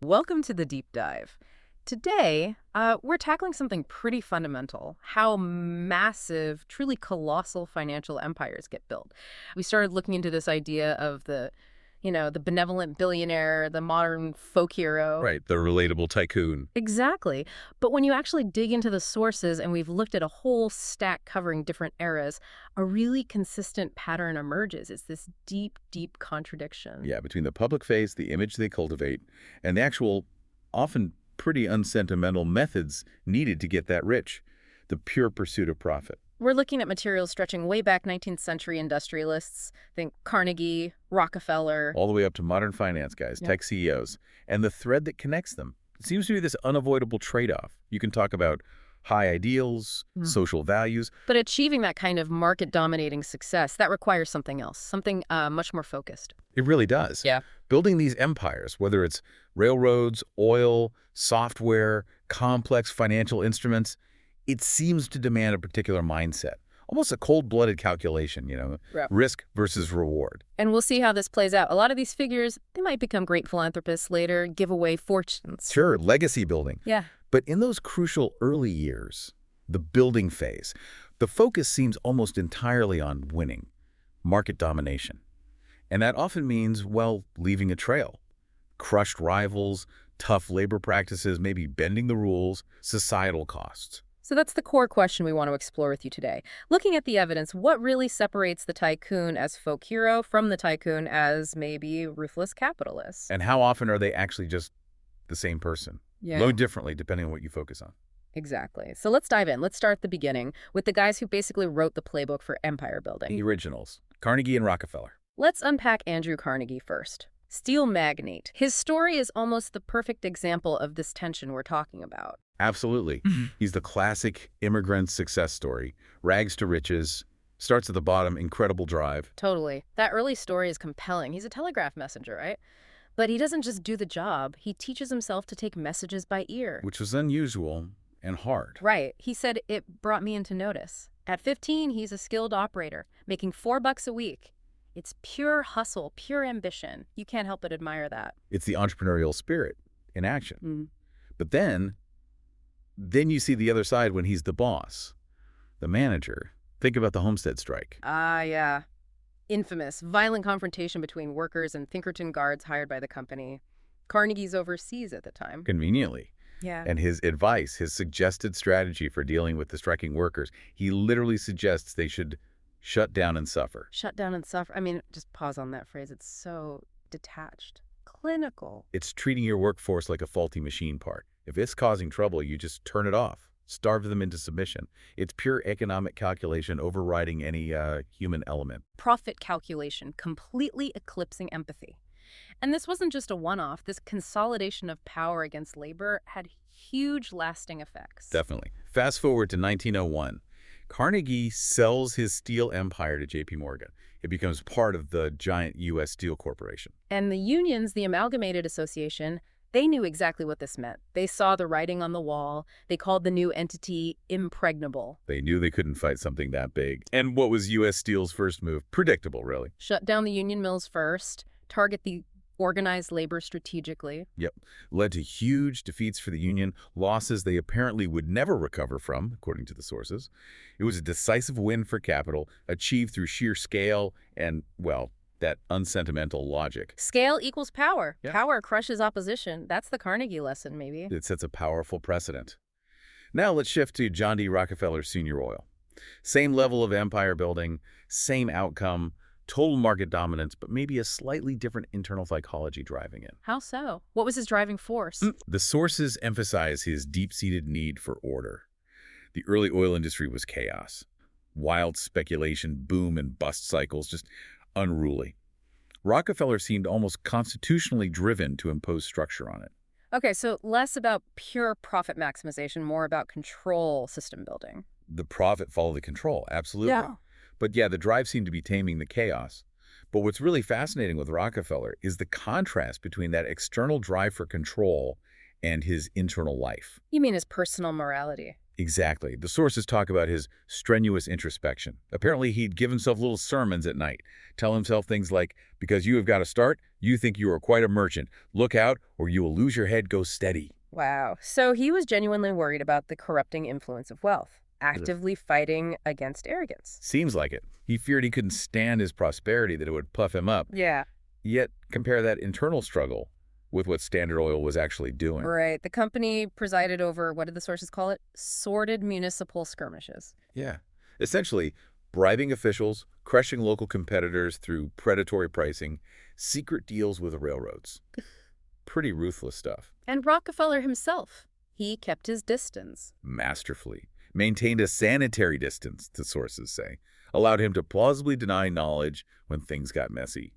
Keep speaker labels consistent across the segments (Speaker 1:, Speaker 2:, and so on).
Speaker 1: Welcome to the deep dive. Today, we're tackling something pretty fundamental, how massive, truly colossal financial empires get built. We started looking into this idea of the benevolent billionaire, the modern folk hero.
Speaker 2: Right, the relatable tycoon.
Speaker 1: Exactly. But when you actually dig into the sources, and we've looked at a whole stack covering different eras, a really consistent pattern emerges. It's this deep, deep contradiction.
Speaker 2: Yeah, between the public face, the image they cultivate, and the actual, often pretty unsentimental methods needed to get that rich. The pure pursuit of profit.
Speaker 1: We're looking at materials stretching way back 19th century industrialists, think Carnegie, Rockefeller.
Speaker 2: All the way up to modern finance guys,
Speaker 1: Yep.
Speaker 2: tech CEOs, and the thread that connects them. It seems to be this unavoidable trade-off. You can talk about high ideals, social values.
Speaker 1: But achieving that kind of market-dominating success, that requires something else, something much more focused.
Speaker 2: It really does.
Speaker 1: Yeah.
Speaker 2: Building these empires, whether it's railroads, oil, software, complex financial instruments, it seems to demand a particular mindset, almost a cold-blooded calculation,
Speaker 1: Yep.
Speaker 2: risk versus reward.
Speaker 1: And we'll see how this plays out. A lot of these figures, they might become great philanthropists later, give away fortunes.
Speaker 2: Sure, legacy building.
Speaker 1: Yeah.
Speaker 2: But in those crucial early years, the building phase, the focus seems almost entirely on winning, market domination. And that often means, well, leaving a trail. Crushed rivals, tough labor practices, maybe bending the rules, societal costs.
Speaker 1: So that's the core question we want to explore with you today. Looking at the evidence, what really separates the tycoon as folk hero from the tycoon as maybe ruthless capitalist?
Speaker 2: And how often are they actually just the same person?
Speaker 1: Yeah.
Speaker 2: Low differently, depending on what you focus on.
Speaker 1: Exactly. So let's dive in. Let's start at the beginning with the guys who basically wrote the playbook for empire building.
Speaker 2: The originals, Carnegie and Rockefeller.
Speaker 1: Let's unpack Andrew Carnegie first. Steel magnate. His story is almost the perfect example of this tension we're talking about.
Speaker 2: Absolutely. He's the classic immigrant success story. Rags to riches, starts at the bottom, incredible drive.
Speaker 1: Totally. That early story is compelling. He's a telegraph messenger, right? But he doesn't just do the job. He teaches himself to take messages by ear.
Speaker 2: Which was unusual and hard.
Speaker 1: Right. He said it brought me into notice. At 15, he's a skilled operator, making $4 a week. It's pure hustle, pure ambition. You can't help but admire that.
Speaker 2: It's the entrepreneurial spirit in action.
Speaker 1: Mm.
Speaker 2: But then you see the other side when he's the boss, the manager. Think about the Homestead strike.
Speaker 1: Ah, yeah. Infamous, violent confrontation between workers and Pinkerton guards hired by the company. Carnegie's overseas at the time.
Speaker 2: Conveniently.
Speaker 1: Yeah.
Speaker 2: And his advice, his suggested strategy for dealing with the striking workers, he literally suggests they should shut down and suffer.
Speaker 1: Shut down and suffer. I mean, just pause on that phrase. It's so detached. Clinical.
Speaker 2: It's treating your workforce like a faulty machine part. If it's causing trouble, you just turn it off. Starve them into submission. It's pure economic calculation overriding any human element.
Speaker 1: Profit calculation, completely eclipsing empathy. And this wasn't just a one-off. This consolidation of power against labor had huge lasting effects.
Speaker 2: Definitely. Fast forward to 1901. Carnegie sells his steel empire to J.P. Morgan. It becomes part of the giant U.S. Steel Corporation.
Speaker 1: And the unions, the Amalgamated Association, they knew exactly what this meant. They saw the writing on the wall. They called the new entity impregnable.
Speaker 2: They knew they couldn't fight something that big. And what was U.S. Steel's first move? Predictable, really.
Speaker 1: Shut down the union mills first, target the organized labor strategically.
Speaker 2: Yep. Led to huge defeats for the union, losses they apparently would never recover from, according to the sources. It was a decisive win for capital, achieved through sheer scale and, well, that unsentimental logic.
Speaker 1: Scale equals power.
Speaker 2: Yeah.
Speaker 1: Power crushes opposition. That's the Carnegie lesson, maybe.
Speaker 2: It sets a powerful precedent. Now let's shift to John D. Rockefeller Sr. Oil. Same level of empire building, same outcome, total market dominance, but maybe a slightly different internal psychology driving it.
Speaker 1: How so? What was his driving force?
Speaker 2: The sources emphasize his deep-seated need for order. The early oil industry was chaos. Wild speculation, boom and bust cycles, just unruly. Rockefeller seemed almost constitutionally driven to impose structure on it.
Speaker 1: Okay, so less about pure profit maximization, more about control system building.
Speaker 2: The profit followed the control, absolutely.
Speaker 1: Yeah.
Speaker 2: But yeah, the drive seemed to be taming the chaos. But what's really fascinating with Rockefeller is the contrast between that external drive for control and his internal life.
Speaker 1: You mean his personal morality?
Speaker 2: Exactly. The sources talk about his strenuous introspection. Apparently, he'd give himself little sermons at night, tell himself things like, because you have got to start, you think you are quite a merchant. Look out, or you will lose your head, go steady.
Speaker 1: Wow. So he was genuinely worried about the corrupting influence of wealth,
Speaker 2: Ugh.
Speaker 1: actively fighting against arrogance.
Speaker 2: Seems like it. He feared he couldn't stand his prosperity, that it would puff him up.
Speaker 1: Yeah.
Speaker 2: Yet, compare that internal struggle with what Standard Oil was actually doing.
Speaker 1: Right. The company presided over, what did the sources call it? Sordid municipal skirmishes.
Speaker 2: Yeah. Essentially, bribing officials, crushing local competitors through predatory pricing, secret deals with the railroads. Pretty ruthless stuff.
Speaker 1: And Rockefeller himself, he kept his distance.
Speaker 2: Masterfully. Maintained a sanitary distance, the sources say. Allowed him to plausibly deny knowledge when things got messy.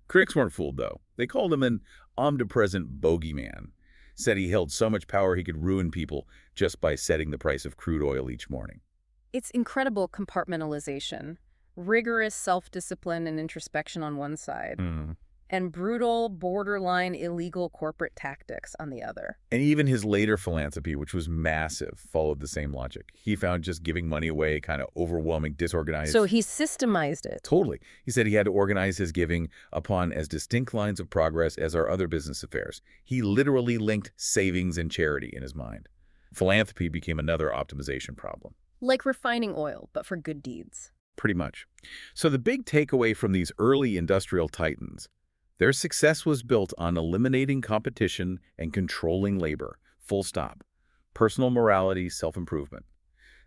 Speaker 2: Critics weren't fooled, though. They called him an omnipresent bogeyman. Said he held so much power he could ruin people just by setting the price of crude oil each morning.
Speaker 1: It's incredible compartmentalization, rigorous self-discipline and introspection on one side, and brutal, borderline illegal corporate tactics on the other.
Speaker 2: And even his later philanthropy, which was massive, followed the same logic. He found just giving money away kind of overwhelming, disorganized.
Speaker 1: So he systemized it.
Speaker 2: Totally. He said he had to organize his giving upon as distinct lines of progress as our other business affairs. He literally linked savings and charity in his mind. Philanthropy became another optimization problem.
Speaker 1: Like refining oil, but for good deeds.
Speaker 2: Pretty much. So the big takeaway from these early industrial titans, their success was built on eliminating competition and controlling labor. Full stop. Personal morality, self-improvement.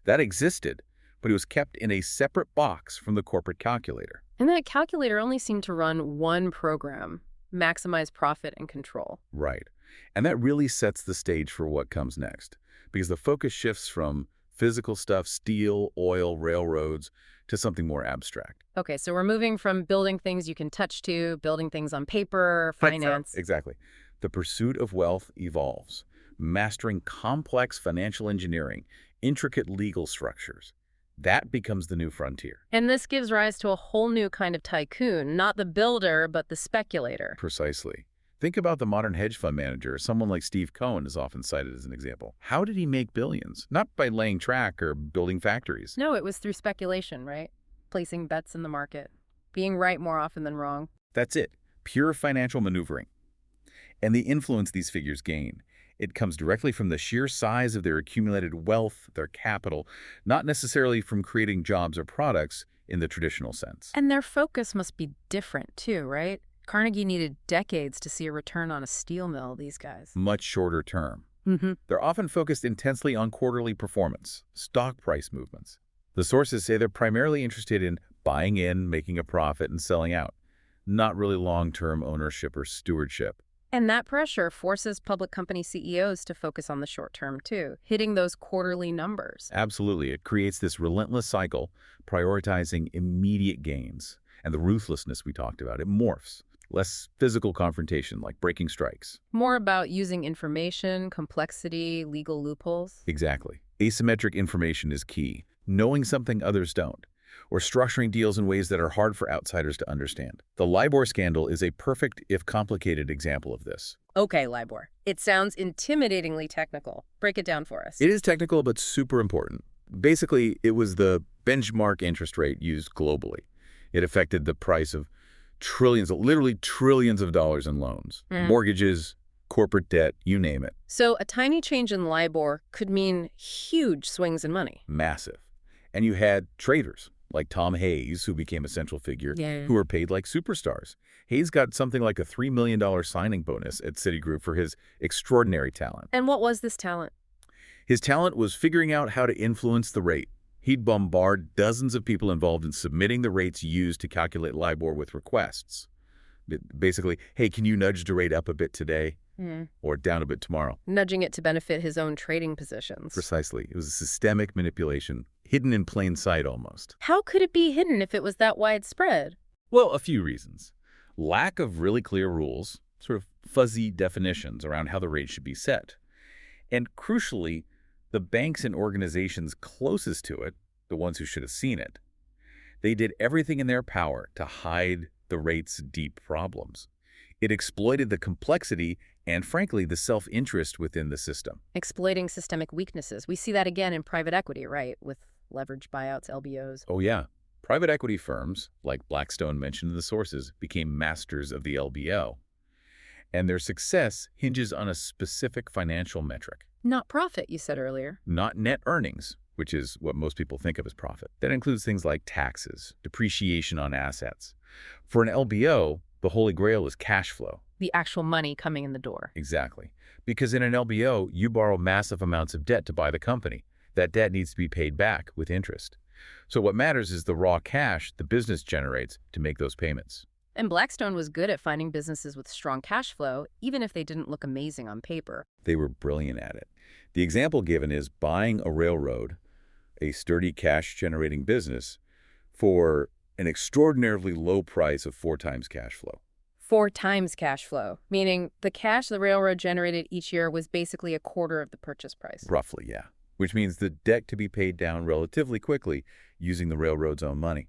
Speaker 2: That existed, but it was kept in a separate box from the corporate calculator.
Speaker 1: And that calculator only seemed to run one program, maximize profit and control.
Speaker 2: Right. And that really sets the stage for what comes next, because the focus shifts from physical stuff, steel, oil, railroads, to something more abstract.
Speaker 1: Okay, so we're moving from building things you can touch to building things on paper, finance.
Speaker 2: Exactly. The pursuit of wealth evolves, mastering complex financial engineering, intricate legal structures. That becomes the new frontier.
Speaker 1: And this gives rise to a whole new kind of tycoon, not the builder, but the speculator.
Speaker 2: Precisely. Think about the modern hedge fund manager. Someone like Steve Cohen is often cited as an example. How did he make billions? Not by laying track or building factories.
Speaker 1: No, it was through speculation, right? Placing bets in the market. Being right more often than wrong.
Speaker 2: That's it. Pure financial maneuvering. And the influence these figures gain, it comes directly from the sheer size of their accumulated wealth, their capital, not necessarily from creating jobs or products in the traditional sense.
Speaker 1: And their focus must be different too, right? Carnegie needed decades to see a return on a steel mill, these guys.
Speaker 2: Much shorter term.
Speaker 1: Mm-hmm.
Speaker 2: They're often focused intensely on quarterly performance, stock price movements. The sources say they're primarily interested in buying in, making a profit, and selling out, not really long-term ownership or stewardship.
Speaker 1: And that pressure forces public company CEOs to focus on the short term too, hitting those quarterly numbers.
Speaker 2: Absolutely. It creates this relentless cycle, prioritizing immediate gains. And the ruthlessness we talked about, it morphs. Less physical confrontation, like breaking strikes.
Speaker 1: More about using information, complexity, legal loopholes.
Speaker 2: Exactly. Asymmetric information is key. Knowing something others don't. Or structuring deals in ways that are hard for outsiders to understand. The LIBOR scandal is a perfect, if complicated, example of this.
Speaker 1: Okay, LIBOR. It sounds intimidatingly technical. Break it down for us.
Speaker 2: It is technical, but super important. Basically, it was the benchmark interest rate used globally. It affected the price of trillions, literally trillions of dollars in loans, mortgages, corporate debt, you name it.
Speaker 1: So a tiny change in LIBOR could mean huge swings in money.
Speaker 2: Massive. And you had traders like Tom Hayes, who became a central figure, who were paid like superstars. Hayes got something like a $3 million signing bonus at Citigroup for his extraordinary talent.
Speaker 1: And what was this talent?
Speaker 2: His talent was figuring out how to influence the rate. He'd bombard dozens of people involved in submitting the rates used to calculate LIBOR with requests. Basically, hey, can you nudge the rate up a bit today or down a bit tomorrow?
Speaker 1: Nudging it to benefit his own trading positions.
Speaker 2: Precisely. It was a systemic manipulation, hidden in plain sight almost.
Speaker 1: How could it be hidden if it was that widespread?
Speaker 2: Well, a few reasons. Lack of really clear rules, sort of fuzzy definitions around how the rate should be set. And crucially, the banks and organizations closest to it, the ones who should have seen it, they did everything in their power to hide the rate's deep problems. It exploited the complexity and, frankly, the self-interest within the system.
Speaker 1: Exploiting systemic weaknesses. We see that again in private equity, right? With leveraged buyouts, LBOs.
Speaker 2: Oh, yeah. Private equity firms, like Blackstone mentioned in the sources, became masters of the LBO. And their success hinges on a specific financial metric.
Speaker 1: Not profit, you said earlier.
Speaker 2: Not net earnings, which is what most people think of as profit. That includes things like taxes, depreciation on assets. For an LBO, the holy grail is cash flow.
Speaker 1: The actual money coming in the door.
Speaker 2: Exactly. Because in an LBO, you borrow massive amounts of debt to buy the company. That debt needs to be paid back with interest. So what matters is the raw cash the business generates to make those payments.
Speaker 1: And Blackstone was good at finding businesses with strong cash flow, even if they didn't look amazing on paper.
Speaker 2: They were brilliant at it. The example given is buying a railroad, a sturdy cash-generating business, for an extraordinarily low price of 4 times cash flow.
Speaker 1: 4 times cash flow, meaning the cash the railroad generated each year was basically a quarter of the purchase price.
Speaker 2: Roughly, yeah. Which means the debt to be paid down relatively quickly using the railroad's own money.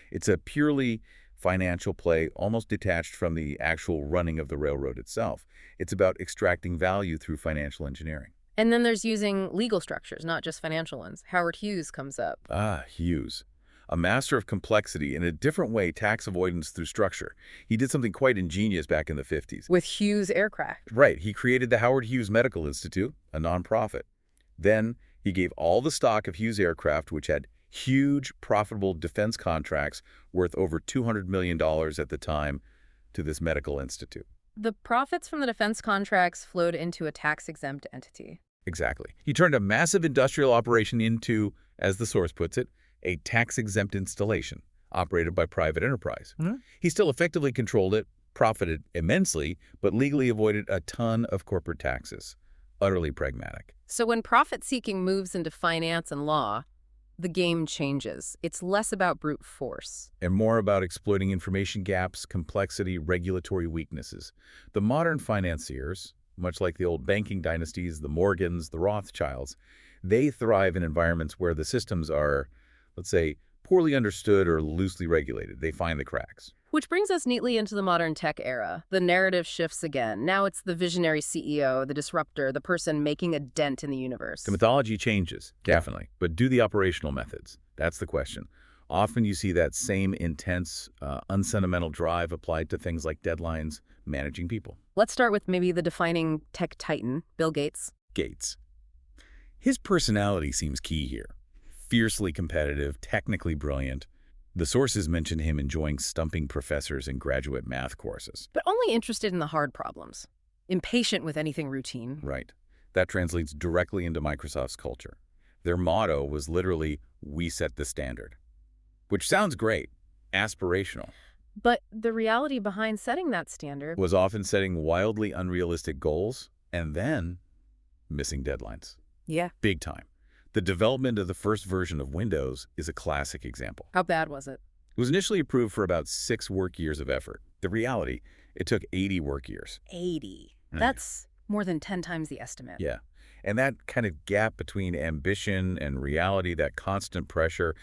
Speaker 2: It's a purely financial play, almost detached from the actual running of the railroad itself. It's about extracting value through financial engineering.
Speaker 1: And then there's using legal structures, not just financial ones. Howard Hughes comes up.
Speaker 2: Ah, Hughes. A master of complexity in a different way, tax avoidance through structure. He did something quite ingenious back in the 50s.
Speaker 1: With Hughes Aircraft.
Speaker 2: Right. He created the Howard Hughes Medical Institute, a nonprofit. Then he gave all the stock of Hughes Aircraft, which had huge, profitable defense contracts worth over $200 million at the time, to this medical institute.
Speaker 1: The profits from the defense contracts flowed into a tax-exempt entity.
Speaker 2: Exactly. He turned a massive industrial operation into, as the source puts it, a tax-exempt installation operated by private enterprise. He still effectively controlled it, profited immensely, but legally avoided a ton of corporate taxes. Utterly pragmatic.
Speaker 1: So when profit-seeking moves into finance and law, the game changes. It's less about brute force.
Speaker 2: And more about exploiting information gaps, complexity, regulatory weaknesses. The modern financiers, much like the old banking dynasties, the Morgans, the Rothschilds, they thrive in environments where the systems are, let's say, poorly understood or loosely regulated. They find the cracks.
Speaker 1: Which brings us neatly into the modern tech era. The narrative shifts again. Now it's the visionary CEO, the disruptor, the person making a dent in the universe.
Speaker 2: The mythology changes, definitely. But do the operational methods? That's the question. Often you see that same intense, unsentimental drive applied to things like deadlines, managing people.
Speaker 1: Let's start with maybe the defining tech titan, Bill Gates.
Speaker 2: Gates. His personality seems key here. Fiercely competitive, technically brilliant. The sources mention him enjoying stumping professors in graduate math courses.
Speaker 1: But only interested in the hard problems. Impatient with anything routine.
Speaker 2: Right. That translates directly into Microsoft's culture. Their motto was literally, "We set the standard." Which sounds great, aspirational.
Speaker 1: But the reality behind setting that standard
Speaker 2: Was often setting wildly unrealistic goals and then missing deadlines.
Speaker 1: Yeah.
Speaker 2: Big time. The development of the first version of Windows is a classic example.
Speaker 1: How bad was it?
Speaker 2: It was initially approved for about 6 work years of effort. The reality, it took 80 work years.
Speaker 1: 80.
Speaker 2: Right.
Speaker 1: That's more than 10 times the estimate.
Speaker 2: Yeah. And that kind of gap between ambition and reality, that constant pressure,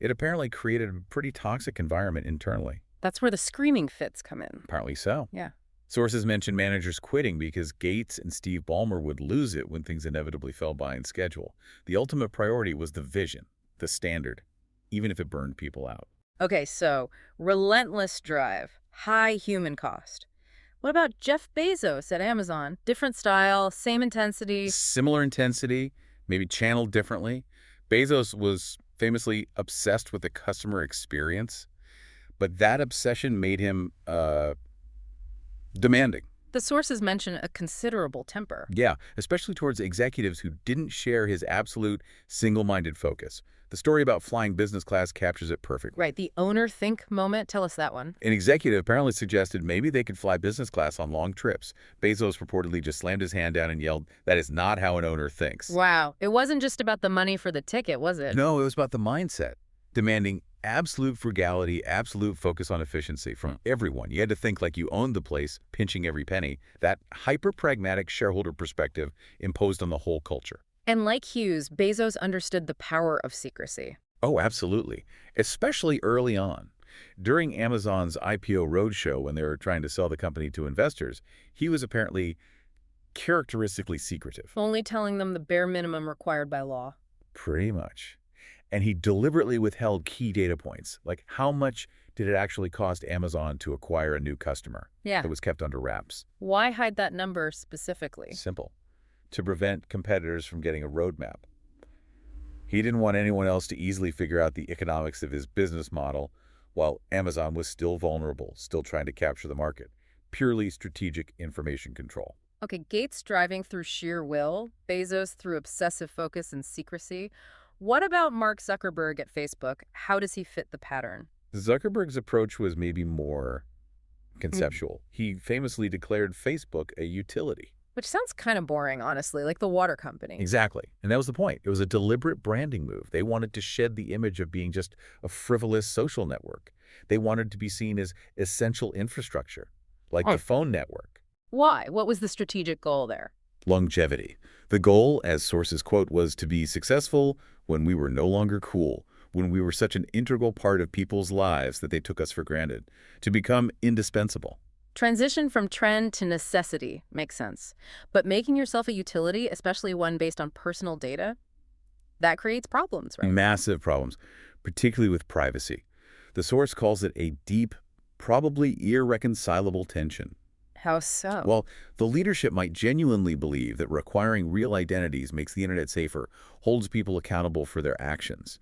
Speaker 2: it apparently created a pretty toxic environment internally.
Speaker 1: That's where the screaming fits come in.
Speaker 2: Apparently so.
Speaker 1: Yeah.
Speaker 2: Sources mention managers quitting because Gates and Steve Ballmer would lose it when things inevitably fell behind schedule. The ultimate priority was the vision, the standard, even if it burned people out.
Speaker 1: Okay, so relentless drive, high human cost. What about Jeff Bezos at Amazon? Different style, same intensity.
Speaker 2: Similar intensity, maybe channeled differently. Bezos was famously obsessed with the customer experience, but that obsession made him demanding.
Speaker 1: The sources mention a considerable temper.
Speaker 2: Yeah, especially towards executives who didn't share his absolute single-minded focus. The story about flying business class captures it perfectly.
Speaker 1: Right, the owner think moment. Tell us that one.
Speaker 2: An executive apparently suggested maybe they could fly business class on long trips. Bezos reportedly just slammed his hand down and yelled, "That is not how an owner thinks."
Speaker 1: Wow, it wasn't just about the money for the ticket, was it?
Speaker 2: No, it was about the mindset, demanding absolute frugality, absolute focus on efficiency from everyone. You had to think like you owned the place, pinching every penny. That hyper-pragmatic shareholder perspective imposed on the whole culture.
Speaker 1: And like Hughes, Bezos understood the power of secrecy.
Speaker 2: Oh, absolutely. Especially early on. During Amazon's IPO roadshow when they were trying to sell the company to investors, he was apparently characteristically secretive.
Speaker 1: Only telling them the bare minimum required by law.
Speaker 2: Pretty much. And he deliberately withheld key data points, like how much did it actually cost Amazon to acquire a new customer.
Speaker 1: Yeah.
Speaker 2: That was kept under wraps.
Speaker 1: Why hide that number specifically?
Speaker 2: Simple. To prevent competitors from getting a roadmap. He didn't want anyone else to easily figure out the economics of his business model while Amazon was still vulnerable, still trying to capture the market. Purely strategic information control.
Speaker 1: Okay, Gates driving through sheer will, Bezos through obsessive focus and secrecy. What about Mark Zuckerberg at Facebook? How does he fit the pattern?
Speaker 2: Zuckerberg's approach was maybe more conceptual. He famously declared Facebook a utility.
Speaker 1: Which sounds kind of boring, honestly, like the water company.
Speaker 2: Exactly. And that was the point. It was a deliberate branding move. They wanted to shed the image of being just a frivolous social network. They wanted to be seen as essential infrastructure, like the phone network.
Speaker 1: Why? What was the strategic goal there?
Speaker 2: Longevity. The goal, as sources quote, was to be successful when we were no longer cool, when we were such an integral part of people's lives that they took us for granted, to become indispensable.
Speaker 1: Transition from trend to necessity makes sense. But making yourself a utility, especially one based on personal data, that creates problems, right?
Speaker 2: Massive problems, particularly with privacy. The source calls it a deep, probably irreconcilable tension.
Speaker 1: How so?
Speaker 2: Well, the leadership might genuinely believe that requiring real identities makes the internet safer, holds people accountable for their actions.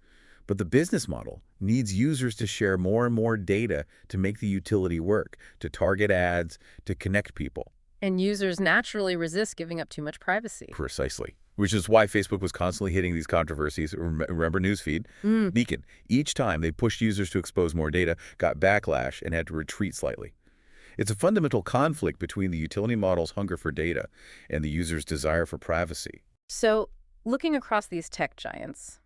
Speaker 2: But the business model needs users to share more and more data to make the utility work, to target ads, to connect people.
Speaker 1: And users naturally resist giving up too much privacy.
Speaker 2: Precisely. Which is why Facebook was constantly hitting these controversies. Remember Newsfeed? Beacon. Each time they pushed users to expose more data, got backlash, and had to retreat slightly. It's a fundamental conflict between the utility model's hunger for data and the user's desire for privacy.
Speaker 1: So, looking across these tech giants,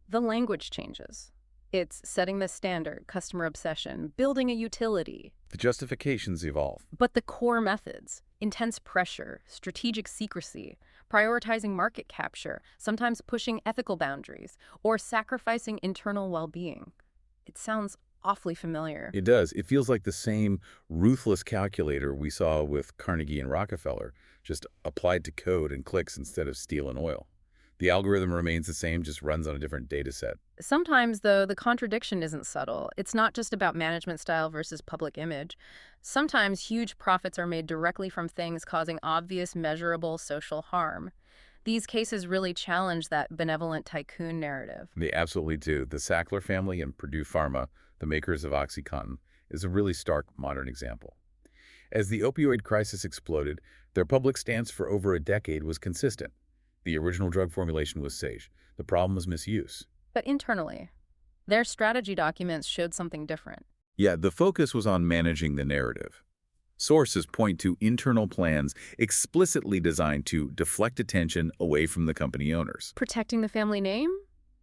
Speaker 1: the language changes. It's setting the standard, customer obsession, building a utility.
Speaker 2: The justifications evolve.
Speaker 1: But the core methods, intense pressure, strategic secrecy, prioritizing market capture, sometimes pushing ethical boundaries, or sacrificing internal well-being. It sounds awfully familiar.
Speaker 2: It does. It feels like the same ruthless calculator we saw with Carnegie and Rockefeller, just applied to code and clicks instead of steel and oil. The algorithm remains the same, just runs on a different data set.
Speaker 1: Sometimes, though, the contradiction isn't subtle. It's not just about management style versus public image. Sometimes huge profits are made directly from things causing obvious, measurable social harm. These cases really challenge that benevolent tycoon narrative.
Speaker 2: They absolutely do. The Sackler family and Purdue Pharma, the makers of OxyContin, is a really stark modern example. As the opioid crisis exploded, their public stance for over a decade was consistent. The original drug formulation was safe. The problem was misuse.
Speaker 1: But internally, their strategy documents showed something different.
Speaker 2: Yeah, the focus was on managing the narrative. Sources point to internal plans explicitly designed to deflect attention away from the company owners.
Speaker 1: Protecting the family name,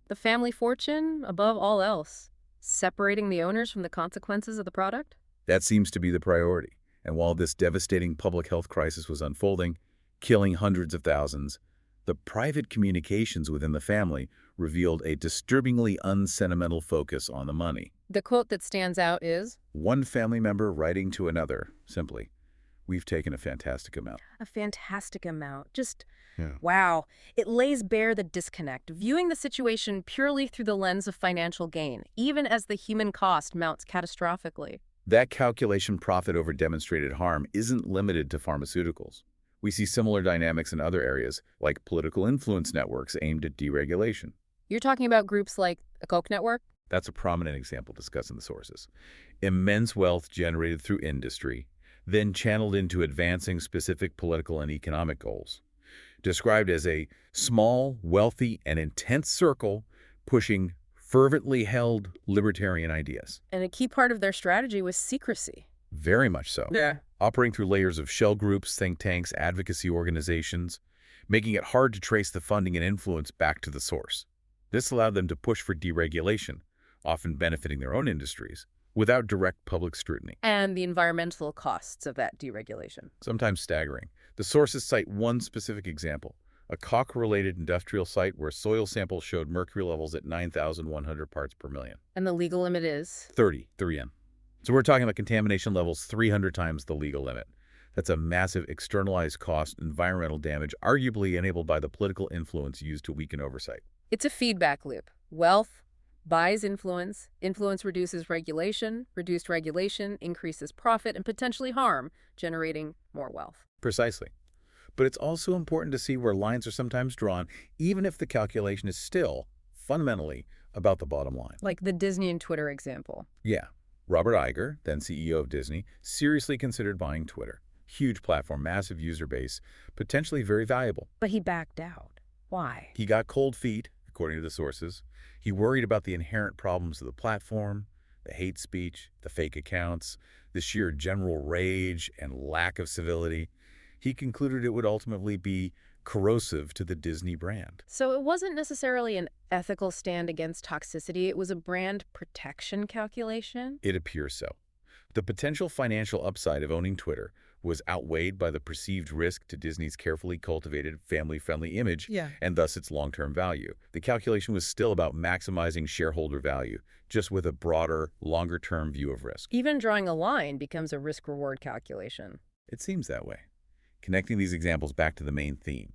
Speaker 1: the family fortune, above all else. Separating the owners from the consequences of the product?
Speaker 2: That seems to be the priority. And while this devastating public health crisis was unfolding, killing hundreds of thousands, the private communications within the family revealed a disturbingly unsentimental focus on the money.
Speaker 1: The quote that stands out is,
Speaker 2: One family member writing to another, simply, "We've taken a fantastic amount."
Speaker 1: a fantastic amount. Just,
Speaker 2: Yeah.
Speaker 1: wow. It lays bare the disconnect, viewing the situation purely through the lens of financial gain, even as the human cost mounts catastrophically.
Speaker 2: That calculation profit over demonstrated harm isn't limited to pharmaceuticals. We see similar dynamics in other areas, like political influence networks aimed at deregulation.
Speaker 1: You're talking about groups like the Coke Network?
Speaker 2: That's a prominent example discussed in the sources. Immense wealth generated through industry, then channeled into advancing specific political and economic goals. Described as a small, wealthy, and intense circle pushing fervently held libertarian ideas.
Speaker 1: And a key part of their strategy was secrecy.
Speaker 2: Very much so.
Speaker 1: Yeah.
Speaker 2: Operating through layers of shell groups, think tanks, advocacy organizations, making it hard to trace the funding and influence back to the source. This allowed them to push for deregulation, often benefiting their own industries, without direct public scrutiny.
Speaker 1: And the environmental costs of that deregulation.
Speaker 2: Sometimes staggering. The sources cite one specific example, a Coke-related industrial site where soil samples showed mercury levels at 9,100 parts per million.
Speaker 1: And the legal limit is?
Speaker 2: 30, 3N. So we're talking about contamination levels 300 times the legal limit. That's a massive externalized cost, environmental damage, arguably enabled by the political influence used to weaken oversight.
Speaker 1: It's a feedback loop. Wealth buys influence, influence reduces regulation, reduced regulation increases profit and potentially harm, generating more wealth.
Speaker 2: Precisely. But it's also important to see where lines are sometimes drawn, even if the calculation is still, fundamentally, about the bottom line.
Speaker 1: Like the Disney and Twitter example.
Speaker 2: Yeah. Robert Iger, then CEO of Disney, seriously considered buying Twitter. Huge platform, massive user base, potentially very valuable.
Speaker 1: But he backed out. Why?
Speaker 2: He got cold feet, according to the sources. He worried about the inherent problems of the platform, the hate speech, the fake accounts, the sheer general rage and lack of civility. He concluded it would ultimately be corrosive to the Disney brand.
Speaker 1: So it wasn't necessarily an ethical stand against toxicity. It was a brand protection calculation?
Speaker 2: It appears so. The potential financial upside of owning Twitter was outweighed by the perceived risk to Disney's carefully cultivated, family-friendly image, and thus its long-term value. The calculation was still about maximizing shareholder value, just with a broader, longer-term view of risk.
Speaker 1: Even drawing a line becomes a risk-reward calculation.
Speaker 2: It seems that way. Connecting these examples back to the main theme,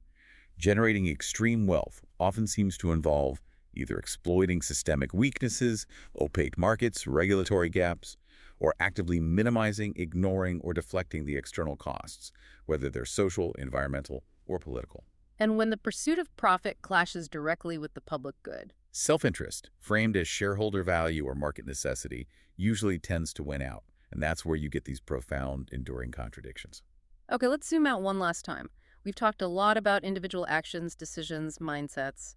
Speaker 2: generating extreme wealth often seems to involve either exploiting systemic weaknesses, opaque markets, regulatory gaps, or actively minimizing, ignoring, or deflecting the external costs, whether they're social, environmental, or political.
Speaker 1: And when the pursuit of profit clashes directly with the public good?
Speaker 2: Self-interest, framed as shareholder value or market necessity, usually tends to win out, and that's where you get these profound, enduring contradictions.
Speaker 1: Okay, let's zoom out one last time. We've talked a lot about individual actions, decisions, mindsets.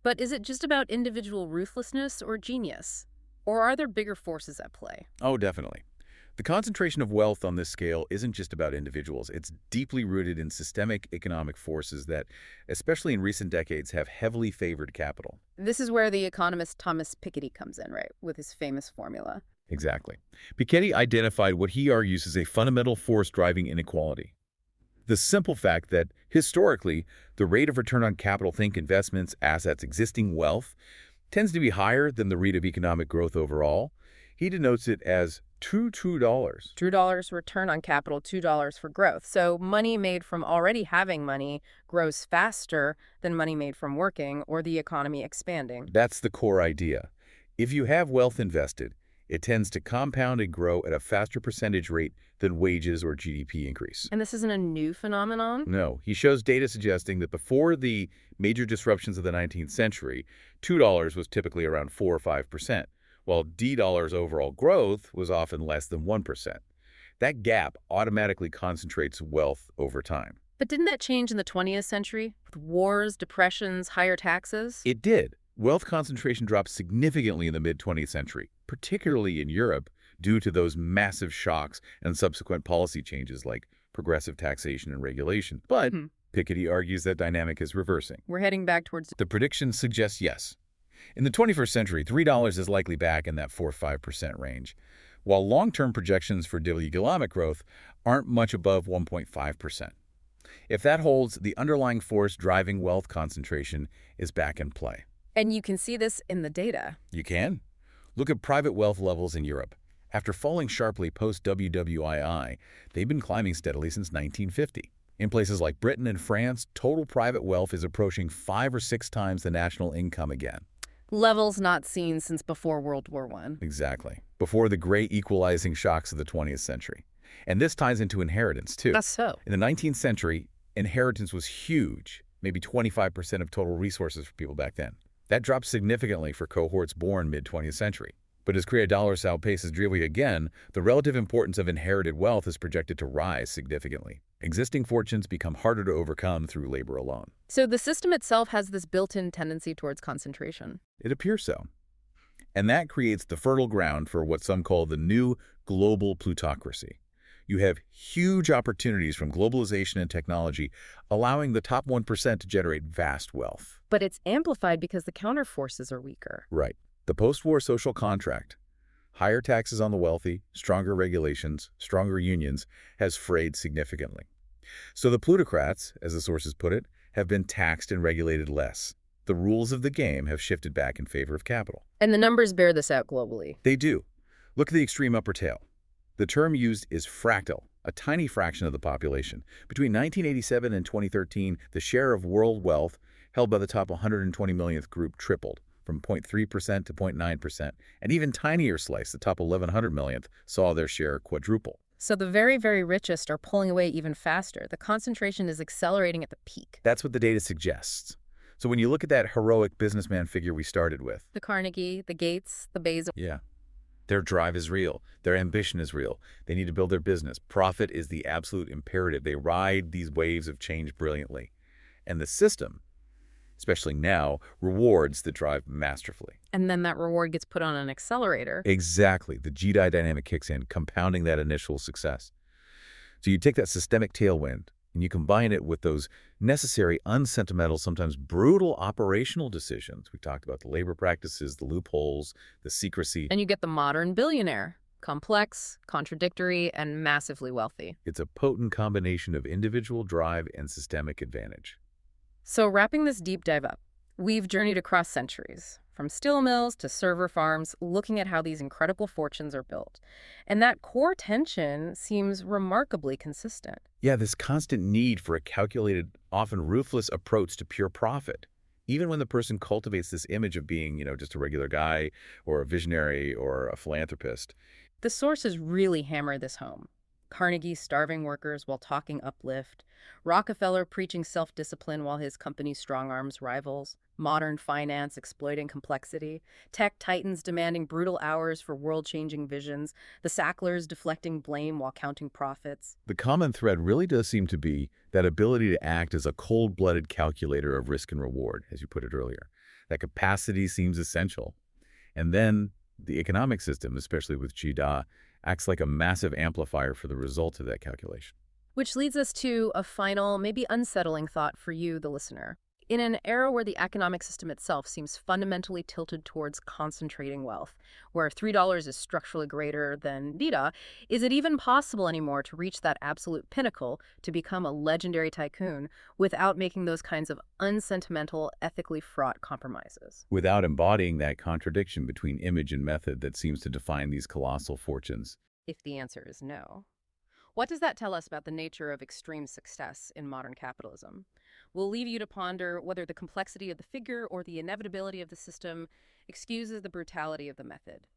Speaker 1: But is it just about individual ruthlessness or genius? Or are there bigger forces at play?
Speaker 2: Oh, definitely. The concentration of wealth on this scale isn't just about individuals. It's deeply rooted in systemic economic forces that, especially in recent decades, have heavily favored capital.
Speaker 1: This is where the economist Thomas Piketty comes in, right, with his famous formula.
Speaker 2: Exactly. Piketty identified what he argues is a fundamental force driving inequality. The simple fact that, historically, the rate of return on capital, think investments, assets, existing wealth, tends to be higher than the rate of economic growth overall. He denotes it as true dollars.
Speaker 1: True dollars return on capital, $2 for growth. So money made from already having money grows faster than money made from working or the economy expanding.
Speaker 2: That's the core idea. If you have wealth invested, it tends to compound and grow at a faster percentage rate than wages or GDP increase.
Speaker 1: And this isn't a new phenomenon?
Speaker 2: No. He shows data suggesting that before the major disruptions of the 19th century, $2 was typically around 4 or 5%, while $D overall growth was often less than 1%. That gap automatically concentrates wealth over time.
Speaker 1: But didn't that change in the 20th century? With wars, depressions, higher taxes?
Speaker 2: It did. Wealth concentration dropped significantly in the mid-20th century, particularly in Europe, due to those massive shocks and subsequent policy changes like progressive taxation and regulation. But Piketty argues that dynamic is reversing.
Speaker 1: We're heading back towards...
Speaker 2: The predictions suggest yes. In the 21st century, $3 is likely back in that 4 or 5% range, while long-term projections for daily economic growth aren't much above 1.5%. If that holds, the underlying force driving wealth concentration is back in play.
Speaker 1: And you can see this in the data.
Speaker 2: You can. Look at private wealth levels in Europe. After falling sharply post-WWII, they've been climbing steadily since 1950. In places like Britain and France, total private wealth is approaching 5 or 6 times the national income again.
Speaker 1: Levels not seen since before World War I.
Speaker 2: Exactly. Before the great equalizing shocks of the 20th century. And this ties into inheritance, too.
Speaker 1: That's so.
Speaker 2: In the 19th century, inheritance was huge, maybe 25% of total resources for people back then. That dropped significantly for cohorts born mid-20th century. But as created dollars outpaces dreary again, the relative importance of inherited wealth is projected to rise significantly. Existing fortunes become harder to overcome through labor alone.
Speaker 1: So the system itself has this built-in tendency towards concentration.
Speaker 2: It appears so. And that creates the fertile ground for what some call the new global plutocracy. You have huge opportunities from globalization and technology, allowing the top 1% to generate vast wealth.
Speaker 1: But it's amplified because the counterforces are weaker.
Speaker 2: Right. The post-war social contract, higher taxes on the wealthy, stronger regulations, stronger unions, has frayed significantly. So the plutocrats, as the sources put it, have been taxed and regulated less. The rules of the game have shifted back in favor of capital.
Speaker 1: And the numbers bear this out globally.
Speaker 2: They do. Look at the extreme upper tail. The term used is fractal, a tiny fraction of the population. Between 1987 and 2013, the share of world wealth held by the top 120 millionth group tripled, from 0.3% to 0.9%. An even tinier slice, the top 1,100 millionth, saw their share quadruple.
Speaker 1: So the very, very richest are pulling away even faster. The concentration is accelerating at the peak.
Speaker 2: That's what the data suggests. So when you look at that heroic businessman figure we started with,
Speaker 1: The Carnegie, the Gates, the Bezos.
Speaker 2: yeah, their drive is real. Their ambition is real. They need to build their business. Profit is the absolute imperative. They ride these waves of change brilliantly. And the system, especially now, rewards the drive masterfully.
Speaker 1: And then that reward gets put on an accelerator.
Speaker 2: Exactly. The GDI dynamic kicks in, compounding that initial success. So you take that systemic tailwind and you combine it with those necessary, unsentimental, sometimes brutal operational decisions. We talked about the labor practices, the loopholes, the secrecy.
Speaker 1: And you get the modern billionaire. Complex, contradictory, and massively wealthy.
Speaker 2: It's a potent combination of individual drive and systemic advantage.
Speaker 1: So wrapping this deep dive up, we've journeyed across centuries, from steel mills to server farms, looking at how these incredible fortunes are built. And that core tension seems remarkably consistent.
Speaker 2: Yeah, this constant need for a calculated, often ruthless approach to pure profit. Even when the person cultivates this image of being, just a regular guy or a visionary or a philanthropist.
Speaker 1: The sources really hammer this home. Carnegie starving workers while talking uplift, Rockefeller preaching self-discipline while his company strong-arms rivals, modern finance exploiting complexity, tech titans demanding brutal hours for world-changing visions, the Sacklers deflecting blame while counting profits.
Speaker 2: The common thread really does seem to be that ability to act as a cold-blooded calculator of risk and reward, as you put it earlier. That capacity seems essential. And then the economic system, especially with GDA, acts like a massive amplifier for the results of that calculation.
Speaker 1: Which leads us to a final, maybe unsettling thought for you, the listener. In an era where the economic system itself seems fundamentally tilted towards concentrating wealth, where $3 is structurally greater than DITA, is it even possible anymore to reach that absolute pinnacle, to become a legendary tycoon, without making those kinds of unsentimental, ethically fraught compromises?
Speaker 2: Without embodying that contradiction between image and method that seems to define these colossal fortunes.
Speaker 1: If the answer is no. What does that tell us about the nature of extreme success in modern capitalism? We'll leave you to ponder whether the complexity of the figure or the inevitability of the system excuses the brutality of the method.